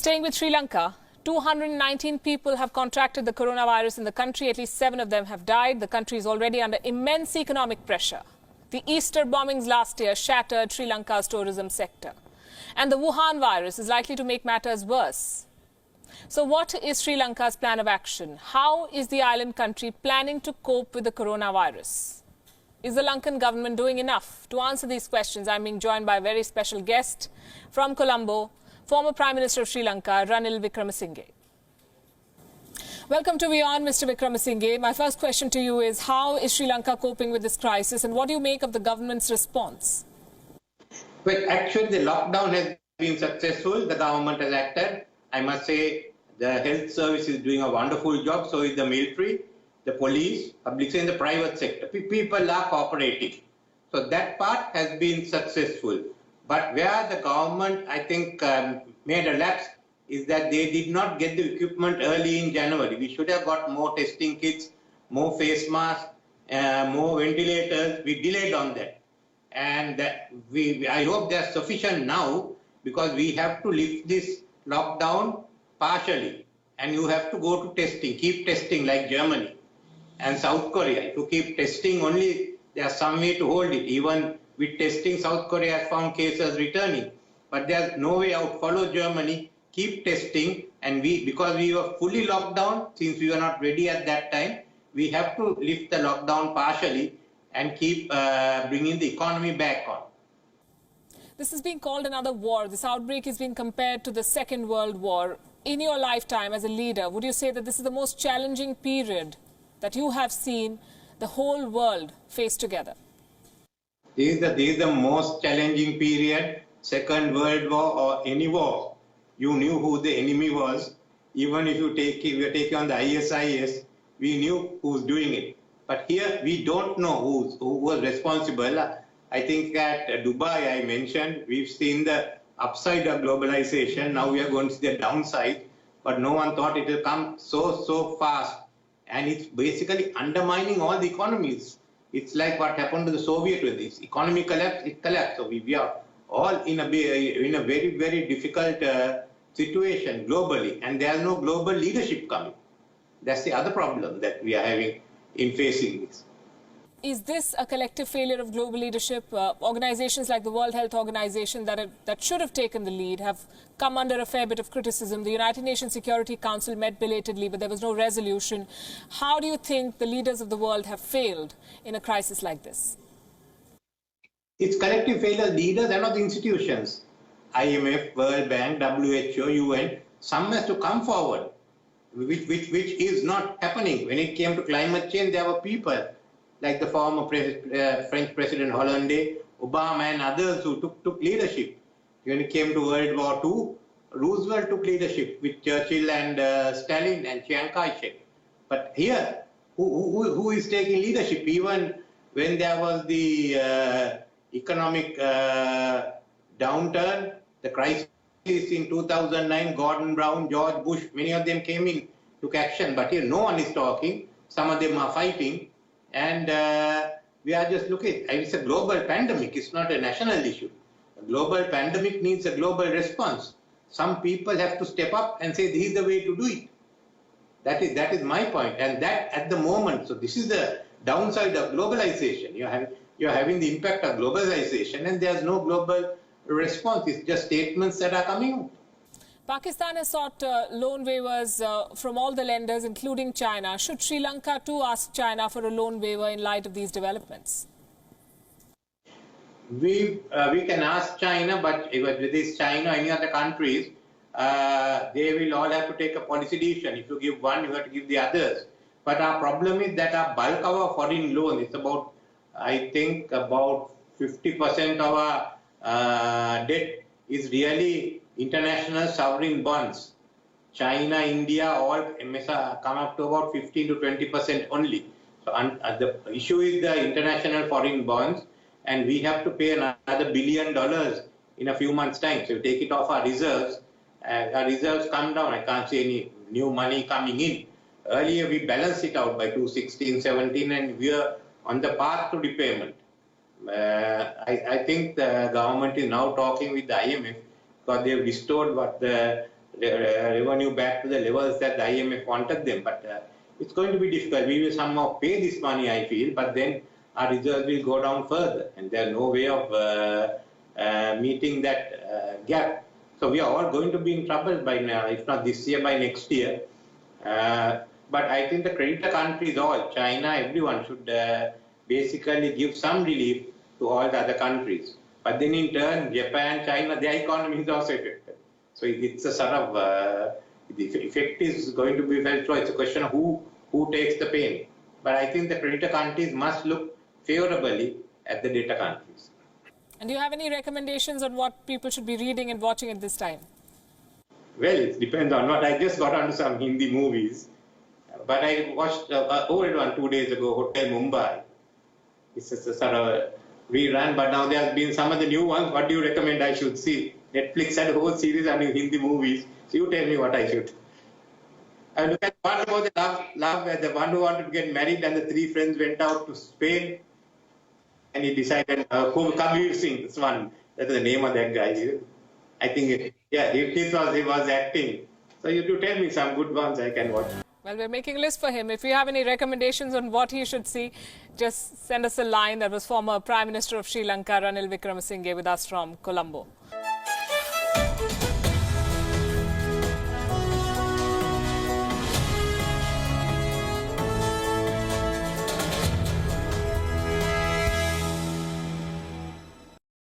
Staying with Sri Lanka, 219 people have contracted the coronavirus in the country. At least 7 of them have died. The country is already under immense economic pressure. The Easter bombings last year shattered Sri Lanka's tourism sector. And the Wuhan virus is likely to make matters worse. So what is Sri Lanka's plan of action? How is the island country planning to cope with the coronavirus? Is the Lankan government doing enough? To answer these questions, I'm being joined by a very special guest from Colombo, former Prime Minister of Sri Lanka, Ranil Wickrasinhes. Welcome to Beyond, Mr. Wickrasinhes. My first question to you is, how is Sri Lanka coping with this crisis, and what do you make of the government's response? Well, actually, the lockdown has been successful. The government has acted. I must say the health service is doing a wonderful job. So is the military, the police, public sector, and the private sector. People are cooperating. So that part has been successful. But where the government, I think, made a lapse is that they did not get the equipment early in January. We should have got more testing kits, more face masks, more ventilators. We delayed on that. And I hope they are sufficient now, because we have to lift this lockdown partially. And you have to go to testing, keep testing like Germany and South Korea. If you keep testing only, there's some way to hold it. Even with testing, South Korea has found cases returning. But there's no way out. Follow Germany, keep testing. And because we were fully locked down, since we were not ready at that time, we have to lift the lockdown partially and keep bringing the economy back on. This is being called another war. This outbreak is being compared to the Second World War. In your lifetime as a leader, would you say that this is the most challenging period that you have seen the whole world face together? This is the most challenging period, Second World War or any war. You knew who the enemy was. Even if you take on the ISIS, we knew who's doing it. But here we don't know who was responsible. I think at Dubai, I mentioned, we've seen the upside of globalization. Now we are going to see the downside. But no one thought it will come so fast. And it's basically undermining all the economies. It's like what happened to the Soviet with this. Economy collapsed, it collapsed. So we are all in a very, very difficult situation globally. And there's no global leadership coming. That's the other problem that we are having in facing this. Is this a collective failure of global leadership? Organizations like the World Health Organization that should have taken the lead have come under a fair bit of criticism. The United Nations Security Council met belatedly, but there was no resolution. How do you think the leaders of the world have failed in a crisis like this? It's collective failure. Leaders are not the institutions. IMF, World Bank, WHO, UN, some has to come forward, which is not happening. When it came to climate change, there were people like the former French President Hollande, Obama and others who took leadership. When it came to World War II, Roosevelt took leadership with Churchill and Stalin and Chiang Kai-shek. But here, who is taking leadership? Even when there was the economic downturn, the crisis in 2009, Gordon Brown, George Bush, many of them came in, took action. But here, no one is talking. Some of them are fighting. And we are just looking. It's a global pandemic. It's not a national issue. A global pandemic needs a global response. Some people have to step up and say, this is the way to do it. That is my point. And that at the moment, so this is the downside of globalization. You're having the impact of globalization, and there's no global response. It's just statements that are coming out. Pakistan has sought loan waivers from all the lenders, including China. Should Sri Lanka too ask China for a loan waiver in light of these developments? We can ask China, but with this China or any other countries, they will all have to take a policy decision. If you give one, you have to give the others. But our problem is that our bulk of our foreign loans, it's about, I think, about 50% of our debt is really international sovereign bonds. China, India, all come up to about 15 to 20% only. So the issue is the international foreign bonds, and we have to pay another $1 billion in a few months' time. So we take it off our reserves. Our reserves come down. I can't see any new money coming in. Earlier, we balanced it out by 2016, 17, and we are on the path to repayment. I think the government is now talking with the IMF because they have restored what the revenue back to the levels that the IMF wanted them. But it's going to be difficult. We will somehow pay this money, I feel, but then our reserves will go down further, and there's no way of meeting that gap. So we are all going to be in trouble by now, if not this year, by next year. But I think the creditor countries, all China, everyone should basically give some relief to all the other countries. But then in turn, Japan, China, their economy is also affected. So it's a sort of the effect is going to be felt. So it's a question of who takes the pain. But I think the creditor countries must look favorably at the debtor countries. And do you have any recommendations on what people should be reading and watching at this time? Well, it depends on what. I just got onto some Hindi movies. But I watched an old one 2 days ago, Hotel Mumbai. It's a sort of a rerun, but now there have been some of the new ones. What do you recommend I should see? Netflix had a whole series on Hindi movies. So you tell me what I should. I look at one about the love where the one who wanted to get married and the three friends went out to Spain. And he decided, Kabir Singh, this one, that is the name of that guy. I think, he was acting. So you do tell me some good ones I can watch. Well, we're making a list for him. If you have any recommendations on what he should see, just send us a line. That was former Prime Minister of Sri Lanka, Ranil Wickrasinhes, with us from Colombo.